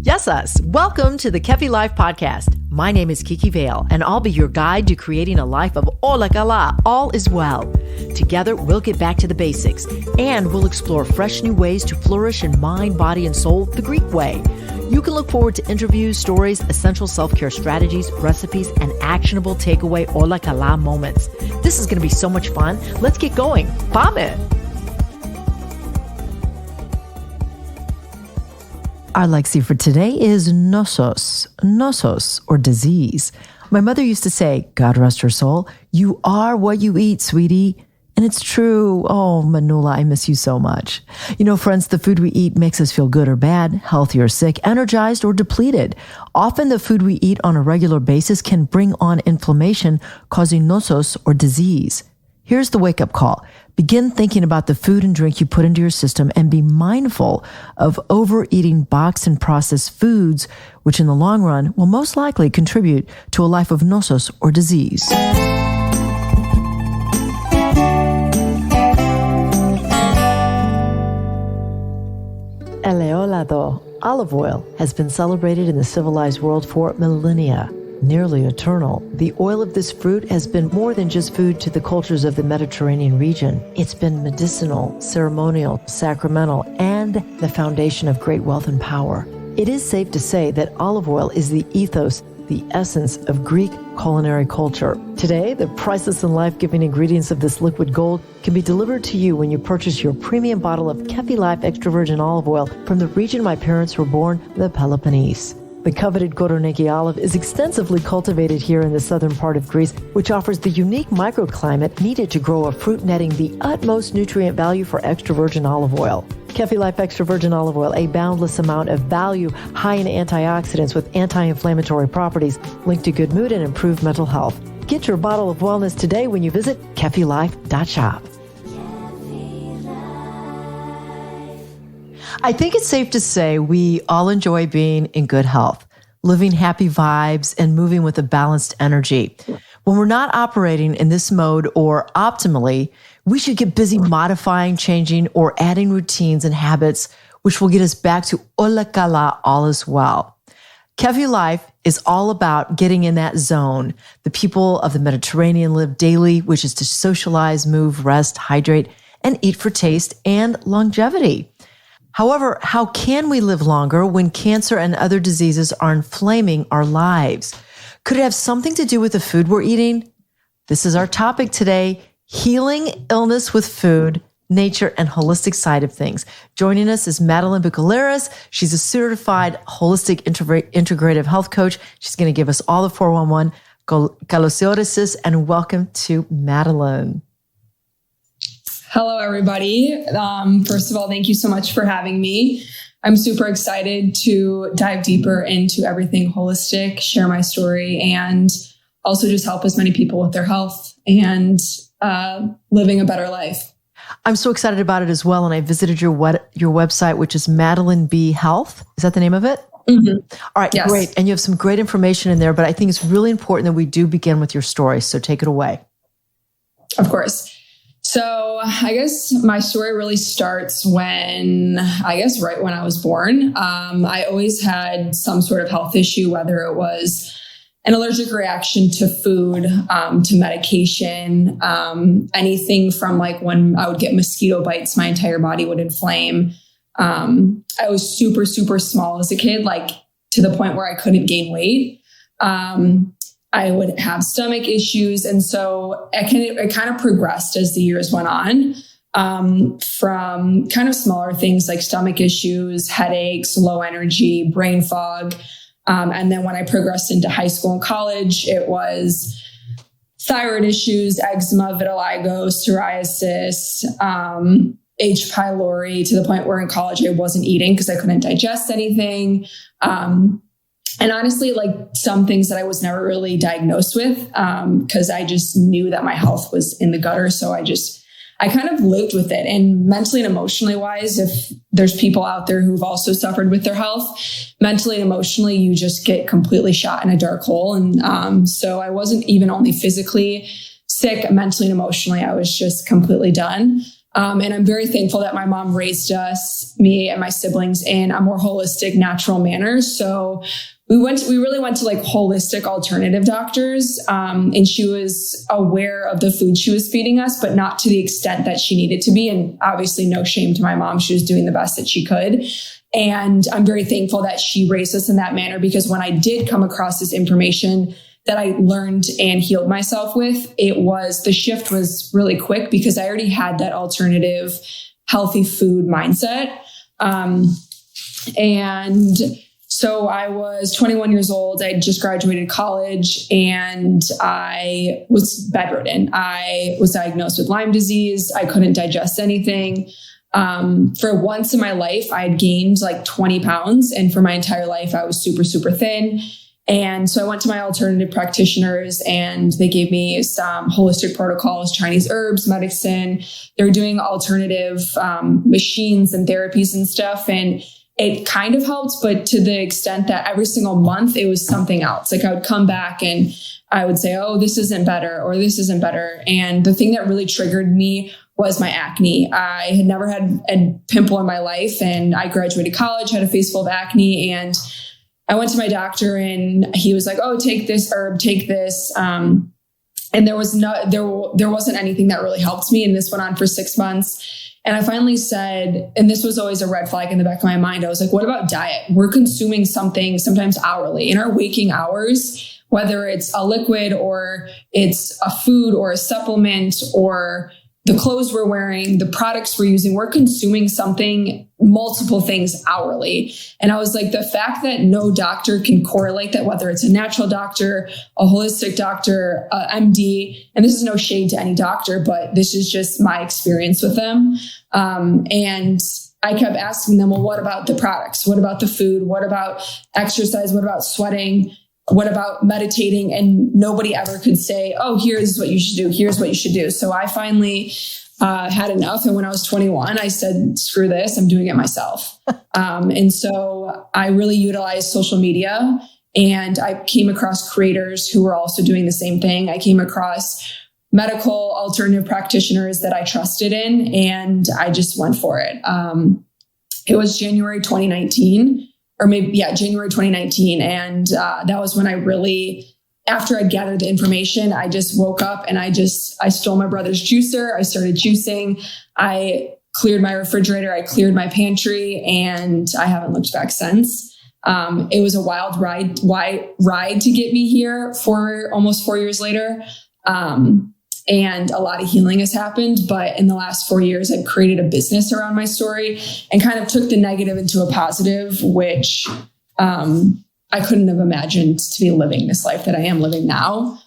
Yes, us. Welcome to the Kefi Life podcast. My name is Kefi L, and I'll be your guide to creating a life of Ola Kala, all is well. Together, we'll get back to the basics, and we'll explore fresh new ways to flourish in mind, body, and soul the Greek way. You can look forward to interviews, stories, essential self-care strategies, recipes, and actionable takeaway Ola Kala moments. This is going to be so much fun. Let's get going. Πάμε! Our Lexi for today is Nosos. Nosos, or disease. My mother used to say, God rest her soul, you are what you eat, sweetie. And it's true. Oh, Manula, I miss you so much. You know, friends, the food we eat makes us feel good or bad, healthy or sick, energized or depleted. Often the food we eat on a regular basis can bring on inflammation, causing nosos or disease. Here's the wake-up call. Begin thinking about the food and drink you put into your system and be mindful of overeating boxed and processed foods, which in the long run will most likely contribute to a life of nosos or disease. Eleolado, olive oil, has been celebrated in the civilized world for millennia. Nearly eternal, the oil of this fruit has been more than just food to the cultures of the Mediterranean region. It's been medicinal, ceremonial, sacramental, and the foundation of great wealth and power. It is safe to say that olive oil is the ethos, the essence of Greek culinary culture. Today, the priceless and life-giving ingredients of this liquid gold can be delivered to you when you purchase your premium bottle of Kefi Life extra virgin olive oil from the region my parents were born, the Peloponnese. The coveted Koroneiki olive is extensively cultivated here in the southern part of Greece, which offers the unique microclimate needed to grow a fruit netting the utmost nutrient value for extra virgin olive oil. Kefi Life extra virgin olive oil, a boundless amount of value, high in antioxidants with anti-inflammatory properties, linked to good mood and improved mental health. Get your bottle of wellness today when you visit kefilife.shop. I think it's safe to say we all enjoy being in good health, living happy vibes, and moving with a balanced energy. When we're not operating in this mode or optimally, we should get busy modifying, changing, or adding routines and habits, which will get us back to Ola Kala, all is well. Kefi Life is all about getting in that zone. The people of the Mediterranean live daily, which is to socialize, move, rest, hydrate, and eat for taste and longevity. However, how can we live longer when cancer and other diseases are inflaming our lives? Could it have something to do with the food we're eating? This is our topic today, healing illness with food, nature, and holistic side of things. Joining us is Madeline Bucheleres. She's a certified holistic integrative health coach. She's going to give us all the 411. Καλωσόρισες, and welcome to Madeline. Hello, everybody. First of all, thank you so much for having me. I'm super excited to dive deeper into everything holistic, share my story, and also just help as many people with their health and living a better life. I'm so excited about it as well. And I visited your website, which is Madeline B Health. Is that the name of it? Mm-hmm. All right, yes. Great. And you have some great information in there, but I think it's really important that we do begin with your story. So take it away. Of course. So I guess my story really starts right when I was born. I always had some sort of health issue, whether it was an allergic reaction to food, to medication, anything from like when I would get mosquito bites, my entire body would inflame. I was super, super small as a kid, like to the point where I couldn't gain weight. I would have stomach issues. And so it kind of progressed as the years went on, from kind of smaller things like stomach issues, headaches, low energy, brain fog. And then when I progressed into high school and college, it was thyroid issues, eczema, vitiligo, psoriasis, H. pylori, to the point where in college I wasn't eating because I couldn't digest anything. And honestly, like some things that I was never really diagnosed with, because I just knew that my health was in the gutter. So I kind of lived with it. And mentally and emotionally wise, if there's people out there who've also suffered with their health, mentally and emotionally, you just get completely shot in a dark hole. And so I wasn't even only physically sick, mentally and emotionally, I was just completely done. And I'm very thankful that my mom raised me and my siblings in a more holistic, natural manner. So we really went to like holistic alternative doctors. And she was aware of the food she was feeding us, but not to the extent that she needed to be. And obviously no shame to my mom. She was doing the best that she could. And I'm very thankful that she raised us in that manner, because when I did come across this information that I learned and healed myself with, the shift was really quick, because I already had that alternative healthy food mindset. And so I was 21 years old. I just graduated college and I was bedridden. I was diagnosed with Lyme disease. I couldn't digest anything. For once in my life, I had gained like 20 pounds. And for my entire life, I was super, super thin. And so I went to my alternative practitioners and they gave me some holistic protocols, Chinese herbs, medicine. They were doing alternative machines and therapies and stuff. And it kind of helped, but to the extent that every single month it was something else. Like I would come back and I would say, oh, this isn't better, or this isn't better. And the thing that really triggered me was my acne. I had never had a pimple in my life, and I graduated college, had a face full of acne, and I went to my doctor and he was like, oh, take this herb, take this. And there wasn't anything that really helped me. And this went on for 6 months. And I finally said, and this was always a red flag in the back of my mind, I was like, what about diet? We're consuming something sometimes hourly in our waking hours, whether it's a liquid or it's a food or a supplement or the clothes we're wearing, the products we're using, we're consuming something, multiple things hourly. And I was like, the fact that no doctor can correlate that, whether it's a natural doctor, a holistic doctor, MD, and this is no shade to any doctor, but this is just my experience with them. And I kept asking them, well, what about the products? What about the food? What about exercise? What about sweating? What about meditating? And nobody ever could say, oh, here's what you should do. Here's what you should do. So I finally had enough. And when I was 21, I said, screw this, I'm doing it myself. And so I really utilized social media, and I came across creators who were also doing the same thing. I came across medical alternative practitioners that I trusted in, and I just went for it. It was January 2019. January 2019. And that was when I really, after I gathered the information, I just woke up and I stole my brother's juicer. I started juicing. I cleared my refrigerator. I cleared my pantry, and I haven't looked back since. It was a wild ride to get me here for almost 4 years later. And a lot of healing has happened. But in the last 4 years, I've created a business around my story and kind of took the negative into a positive, which I couldn't have imagined to be living this life that I am living now,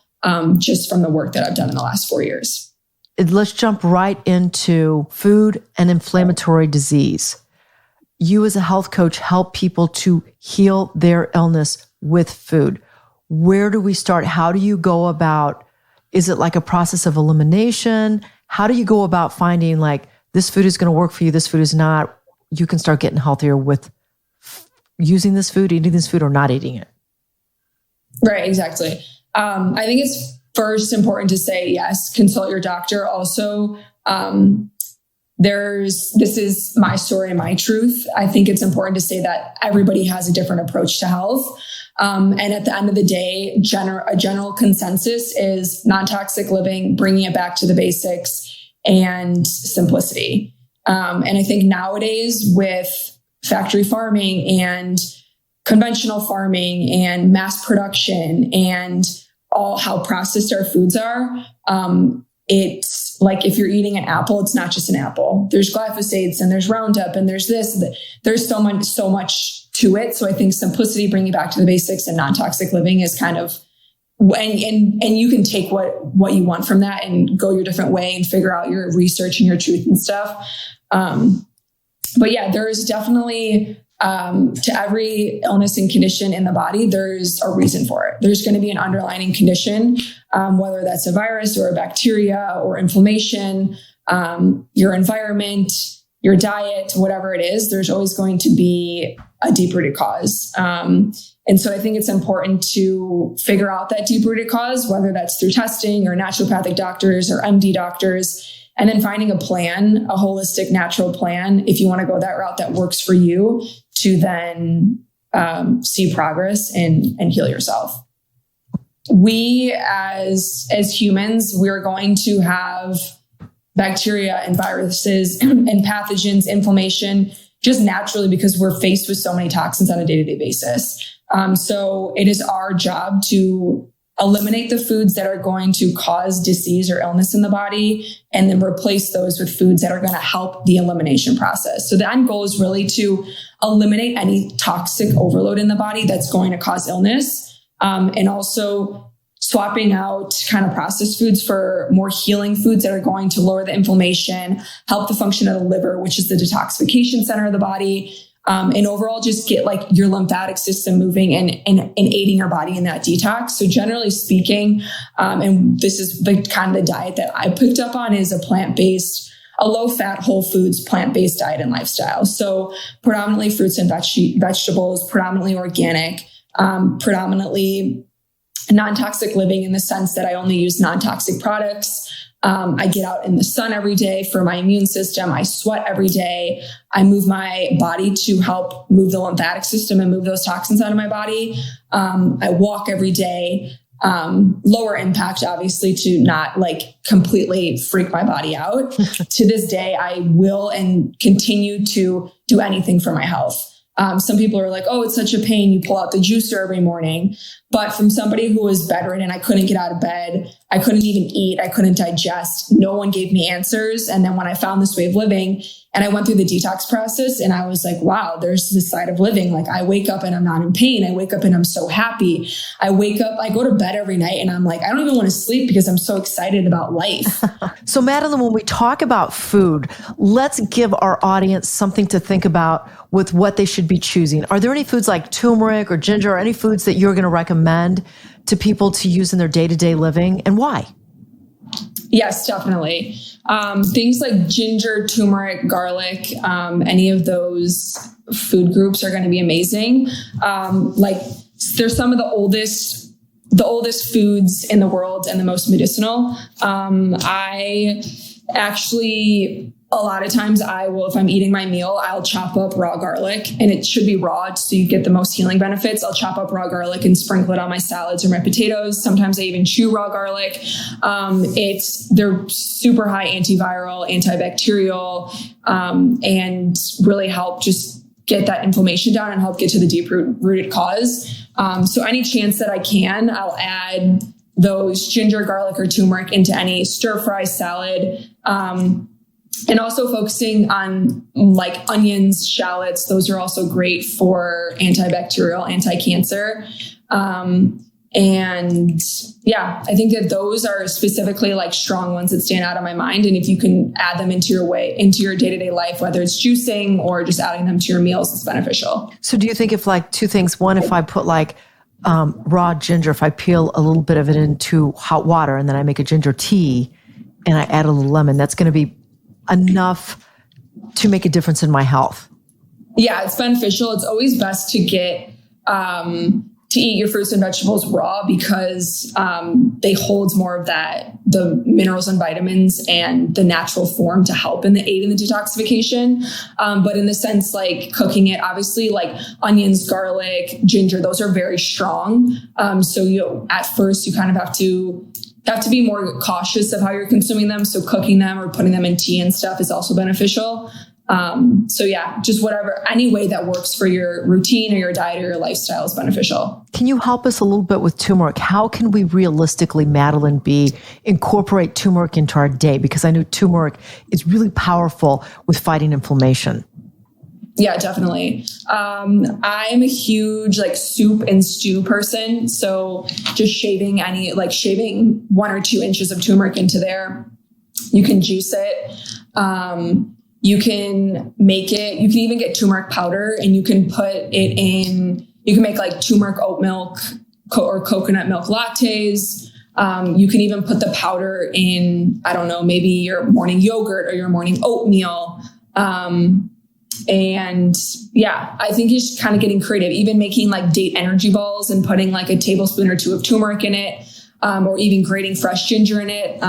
just from the work that I've done in the last 4 years. Let's jump right into food and inflammatory disease. You as a health coach help people to heal their illness with food. Where do we start? How do you go about? Is it like a process of elimination? How do you go about finding like this food is going to work for you, this food is not? You can start getting healthier with using this food, eating this food, or not eating it. Right, exactly. I think it's first important to say, yes, consult your doctor. Also, this is my story and my truth. I think it's important to say that everybody has a different approach to health. And at the end of the day, a general consensus is non-toxic living, bringing it back to the basics, and simplicity. And I think nowadays with factory farming and conventional farming and mass production and all how processed our foods are, it's like if you're eating an apple, it's not just an apple. There's glyphosates and there's Roundup and there's this. There's so much to it. So I think simplicity, bringing back to the basics, and non-toxic living is kind of, and you can take what you want from that and go your different way and figure out your research and your truth and stuff. But yeah, there's definitely, to every illness and condition in the body, there's a reason for it. There's going to be an underlying condition, whether that's a virus or a bacteria or inflammation, your environment, your diet, whatever it is, there's always going to be a deep-rooted cause. And so I think it's important to figure out that deep-rooted cause, whether that's through testing or naturopathic doctors or MD doctors, and then finding a plan, a holistic, natural plan, if you want to go that route that works for you, to then see progress and heal yourself. We as humans, we're going to have bacteria and viruses and pathogens, inflammation, just naturally, because we're faced with so many toxins on a day-to-day basis. So it is our job to eliminate the foods that are going to cause disease or illness in the body, and then replace those with foods that are going to help the elimination process. So the end goal is really to eliminate any toxic overload in the body that's going to cause illness, and also swapping out kind of processed foods for more healing foods that are going to lower the inflammation, help the function of the liver, which is the detoxification center of the body, and overall just get like your lymphatic system moving and aiding your body in that detox. So generally speaking, and this is the kind of the diet that I picked up on, is a low-fat, whole foods, plant-based diet and lifestyle. So predominantly fruits and vegetables, predominantly organic, predominantly non-toxic living, in the sense that I only use non-toxic products. I get out in the sun every day for my immune system. I sweat every day. I move my body to help move the lymphatic system and move those toxins out of my body. I walk every day. Lower impact, obviously, to not like completely freak my body out. To this day, I will and continue to do anything for my health. Some people are like, oh, it's such a pain. You pull out the juicer every morning. But from somebody who was bedridden, I couldn't get out of bed. I couldn't even eat. I couldn't digest. No one gave me answers. And then when I found this way of living and I went through the detox process, and I was like, wow, there's this side of living. Like, I wake up and I'm not in pain. I wake up and I'm so happy. I wake up, I go to bed every night and I'm like, I don't even want to sleep because I'm so excited about life. So Madeline, when we talk about food, let's give our audience something to think about with what they should be choosing. Are there any foods like turmeric or ginger, or any foods that you're going to recommend to people to use in their day-to-day living, and why? Yes, definitely. Things like ginger, turmeric, garlic, any of those food groups are going to be amazing. Like, they're some of the oldest foods in the world and the most medicinal. I actually, a lot of times if I'm eating my meal, I'll chop up raw garlic, and it should be raw so you get the most healing benefits. I'll chop up raw garlic and sprinkle it on my salads or my potatoes. Sometimes I even chew raw garlic. They're super high antiviral, antibacterial, and really help just get that inflammation down and help get to the deep rooted cause. So any chance that I can, I'll add those ginger, garlic, or turmeric into any stir fry, salad, and also focusing on like onions, shallots. Those are also great for antibacterial, anti-cancer. And yeah, I think that those are specifically like strong ones that stand out in my mind. And if you can add them into your day-to-day life, whether it's juicing or just adding them to your meals, it's beneficial. So do you think if like two things, one, if I put like raw ginger, if I peel a little bit of it into hot water and then I make a ginger tea and I add a little lemon, that's going to be enough to make a difference in my health? Yeah, it's beneficial. It's always best to get to eat your fruits and vegetables raw, because they hold more of the minerals and vitamins and the natural form to help in the aid in the detoxification. But in the sense, like cooking it, obviously like onions, garlic, ginger, those are very strong. So at first you kind of have to be more cautious of how you're consuming them. So cooking them or putting them in tea and stuff is also beneficial. So yeah, just any way that works for your routine or your diet or your lifestyle is beneficial. Can you help us a little bit with turmeric? How can we realistically, Madeline B, incorporate turmeric into our day? Because I know turmeric is really powerful with fighting inflammation. Yeah, definitely. I'm a huge like soup and stew person. So just shaving 1 or 2 inches of turmeric into there. You can juice it. You can make it, you can even get turmeric powder and you can put it in, you can make like turmeric oat milk or coconut milk lattes. You can even put the powder in, I don't know, maybe your morning yogurt or your morning oatmeal. And yeah, I think you're just kind of getting creative, even making like date energy balls and putting like a tablespoon or 2 of turmeric in it, or even grating fresh ginger in it.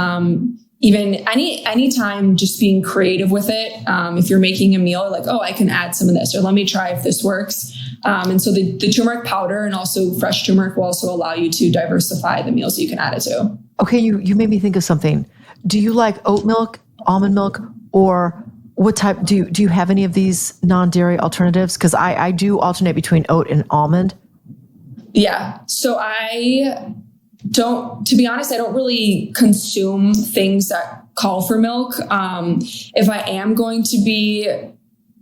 even anytime just being creative with it. If you're making a meal, like, oh, I can add some of this, or let me try if this works. And so the turmeric powder and also fresh turmeric will also allow you to diversify the meals that you can add it to. Okay, you made me think of something. Do you like oat milk, almond milk, or what type? Do you have any of these non-dairy alternatives? Because I do alternate between oat and almond. Yeah. So to be honest, I don't really consume things that call for milk. If I am going to be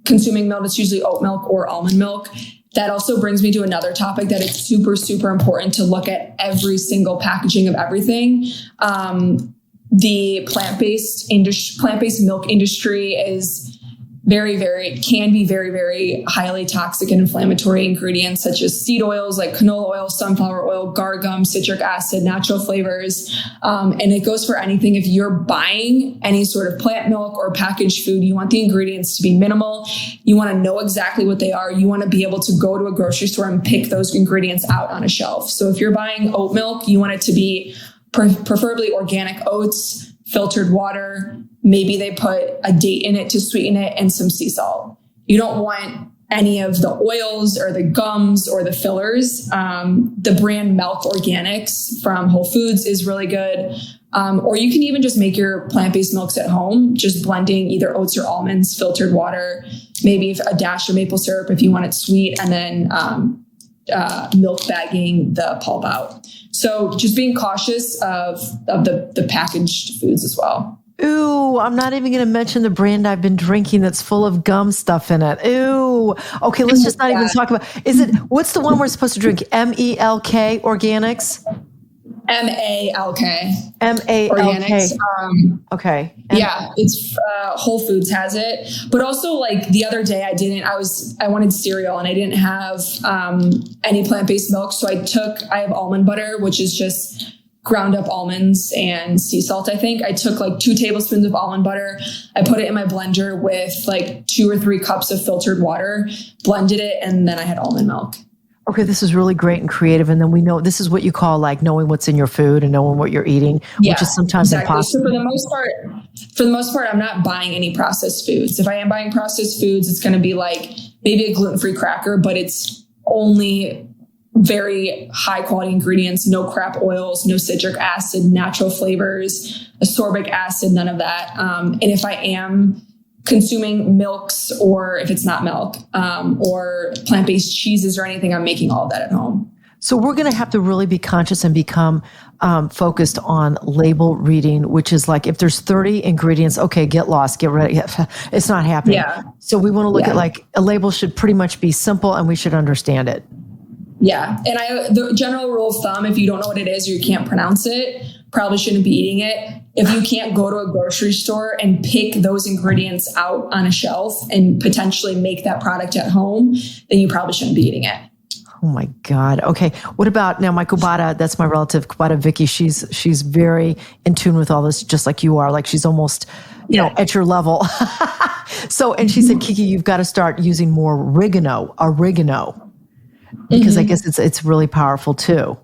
consuming milk, it's usually oat milk or almond milk. That also brings me to another topic that it's super, super important to look at every single packaging of everything. The plant-based milk industry is can be very, very highly toxic and inflammatory ingredients such as seed oils like canola oil, sunflower oil, gargum, citric acid, natural flavors. And it goes for anything. If you're buying any sort of plant milk or packaged food, you want the ingredients to be minimal. You want to know exactly what they are. You want to be able to go to a grocery store and pick those ingredients out on a shelf. So if you're buying oat milk, you want it to be preferably organic oats, filtered water. Maybe they put a date in it to sweeten it and some sea salt. You don't want any of the oils or the gums or the fillers. The brand Milk Organics from Whole Foods is really good. Or you can even just make your plant-based milks at home, just blending either oats or almonds, filtered water, maybe a dash of maple syrup if you want it sweet, and then milk bagging the pulp out. So just being cautious of the packaged foods as well. Ooh, I'm not even going to mention the brand I've been drinking that's full of gum stuff in it. Ooh. Okay, let's just not even talk about, what's the one we're supposed to drink? MELK Organics? MALK. MALK. Organics. Okay. Yeah, it's Whole Foods has it. But also, like the other day I wanted cereal and I didn't have any plant-based milk. So I have almond butter, which is just ground up almonds and sea salt. I think I took like 2 tablespoons of almond butter. I put it in my blender with like 2 or 3 cups of filtered water, blended it, and then I had almond milk. Okay, this is really great and creative. And then we know this is what you call like knowing what's in your food and knowing what you're eating, which is sometimes impossible. So for the most part, I'm not buying any processed foods. If I am buying processed foods, it's going to be like maybe a gluten-free cracker, but it's only very high quality ingredients, no crap oils, no citric acid, natural flavors, ascorbic acid, none of that. And if I am consuming milks, or if it's not milk, or plant-based cheeses or anything, I'm making all of that at home. So we're going to have to really be conscious and become focused on label reading, which is like, if there's 30 ingredients, okay, get lost, get ready. It's not happening. Yeah. So we want to look at like a label should pretty much be simple and we should understand it. Yeah. And the general rule of thumb, if you don't know what it is or you can't pronounce it, probably shouldn't be eating it. If you can't go to a grocery store and pick those ingredients out on a shelf and potentially make that product at home, then you probably shouldn't be eating it. Oh my God. Okay. What about now my Kubata, that's my relative, Kubata Vicky. She's very in tune with all this, just like you are. Like she's almost, you know, at your level. So, and she said, Kiki, you've got to start using more oregano, because I guess it's really powerful too.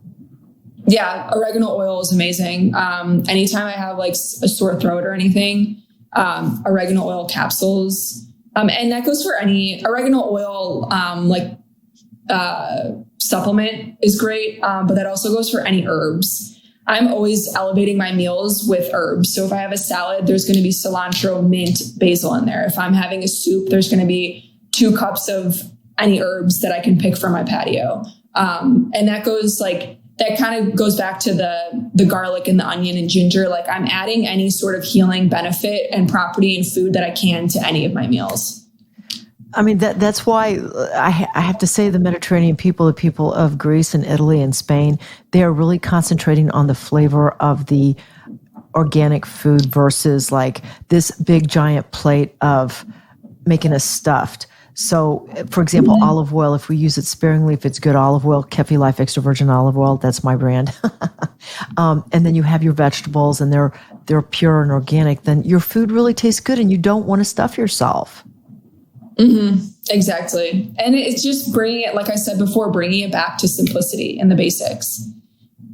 Yeah. Oregano oil is amazing. Anytime I have like a sore throat or anything, oregano oil capsules. And that goes for any oregano oil, supplement is great. But that also goes for any herbs. I'm always elevating my meals with herbs. So if I have a salad, there's going to be cilantro, mint, basil in there. If I'm having a soup, there's going to be 2 cups of any herbs that I can pick from my patio. And that goes like, that kind of goes back to the garlic and the onion and ginger. Like I'm adding any sort of healing benefit and property in food that I can to any of my meals. I mean, that's why I have to say the Mediterranean people, the people of Greece and Italy and Spain, they are really concentrating on the flavor of the organic food versus like this big giant plate of making us stuffed. So, for example, olive oil, if we use it sparingly, if it's good olive oil, Kefi Life Extra Virgin Olive Oil, that's my brand. And then you have your vegetables and they're pure and organic, then your food really tastes good and you don't want to stuff yourself. Mm-hmm. Exactly. And it's just bringing it, like I said before, bringing it back to simplicity and the basics.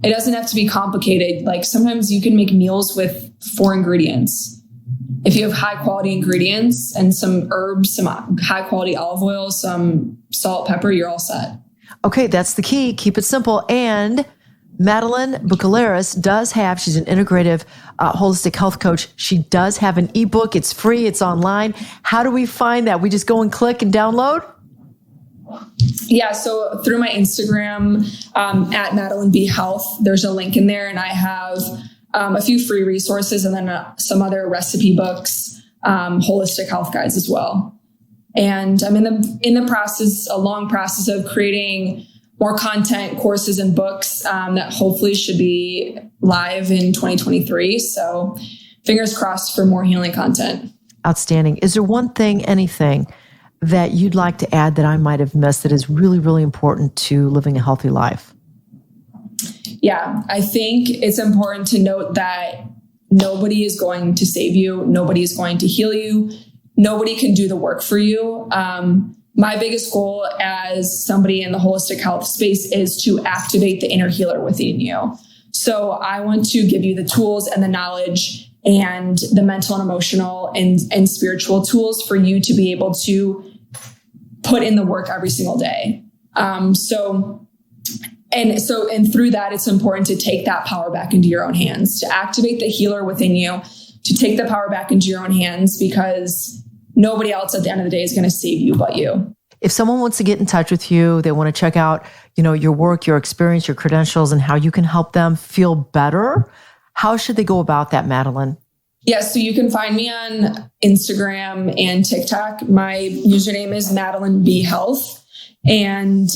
it doesn't have to be complicated. Like sometimes you can make meals with 4 ingredients. If you have high quality ingredients and some herbs, some high quality olive oil, some salt, pepper, you're all set. Okay, that's the key. Keep it simple. And Madeline Bucheleres she's an integrative holistic health coach. She does have an ebook. It's free. It's online. How do we find that? We just go and click and download? Yeah, so through my Instagram at Madeline B Health, there's a link in there, and I have a few free resources and then some other recipe books, holistic health guides as well. And I'm in the process, a long process of creating more content, courses, and books that hopefully should be live in 2023. So fingers crossed for more healing content. Outstanding. Is there one thing, anything that you'd like to add that I might have missed that is really, really important to living a healthy life? Yeah, I think it's important to note that nobody is going to save you. Nobody is going to heal you. Nobody can do the work for you. My biggest goal as somebody in the holistic health space is to activate the inner healer within you. So I want to give you the tools and the knowledge and the mental and emotional and spiritual tools for you to be able to put in the work every single day. And through that, it's important to take that power back into your own hands, to activate the healer within you, to take the power back into your own hands, because nobody else at the end of the day is going to save you but you. If someone wants to get in touch with you, they want to check out, your work, your experience, your credentials, and how you can help them feel better, how should they go about that, Madeline? Yeah, so you can find me on Instagram and TikTok. My username is Madeline B Health. And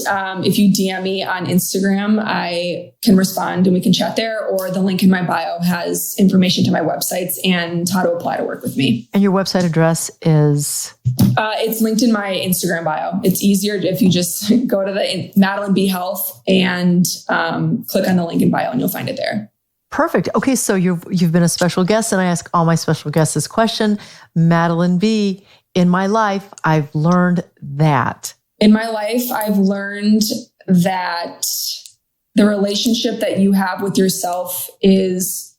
if you DM me on Instagram, I can respond and we can chat there, or the link in my bio has information to my websites and how to apply to work with me. And your website address is? It's linked in my Instagram bio. It's easier if you just go to the Madeline B Health and click on the link in bio and you'll find it there. Perfect. Okay, so you've been a special guest, and I ask all my special guests this question. Madeline B, in my life, I've learned that. In my life, I've learned that the relationship that you have with yourself is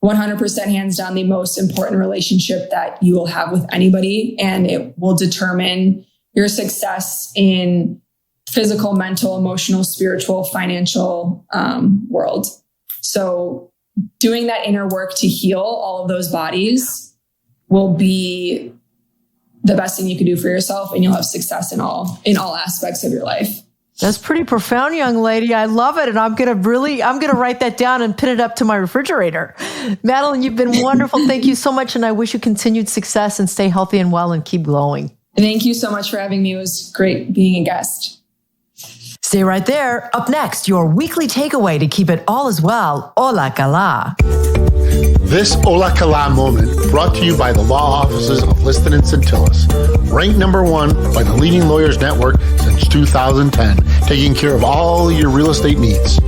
100% hands down the most important relationship that you will have with anybody. And it will determine your success in physical, mental, emotional, spiritual, financial world. So doing that inner work to heal all of those bodies will be the best thing you can do for yourself, and you'll have success in all aspects of your life. That's pretty profound, young lady. I love it. And I'm going to write that down and pin it up to my refrigerator. Madeline, you've been wonderful. Thank you so much. And I wish you continued success and stay healthy and well and keep glowing. Thank you so much for having me. It was great being a guest. Stay right there. Up next, your weekly takeaway to keep it all as well. Hola Kala. This Hola Kala moment brought to you by the law offices of Liston and Centillus. Ranked number 1 by the leading lawyers network since 2010, taking care of all your real estate needs.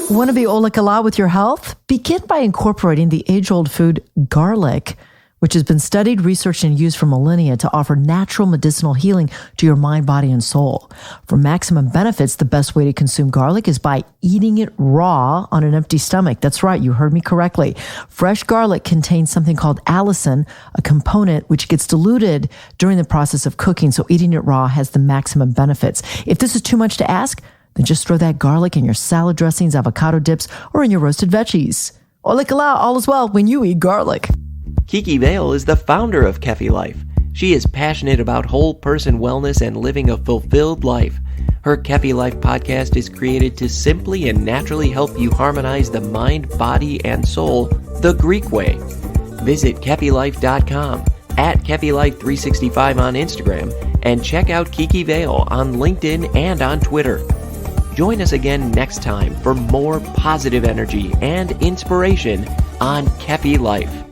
Want to be Hola Kala with your health? Begin by incorporating the age-old food garlic, which has been studied, researched, and used for millennia to offer natural medicinal healing to your mind, body, and soul. For maximum benefits, the best way to consume garlic is by eating it raw on an empty stomach. That's right, you heard me correctly. Fresh garlic contains something called allicin, a component which gets diluted during the process of cooking, so eating it raw has the maximum benefits. If this is too much to ask, then just throw that garlic in your salad dressings, avocado dips, or in your roasted veggies. Hola Kala, all is well when you eat garlic. Kefi L is the founder of Kefi Life. She is passionate about whole person wellness and living a fulfilled life. Her Kefi Life podcast is created to simply and naturally help you harmonize the mind, body, and soul the Greek way. Visit KefiLife.com, at KefiLife365 on Instagram, and check out Kefi Vale on LinkedIn and on Twitter. Join us again next time for more positive energy and inspiration on Kefi Life.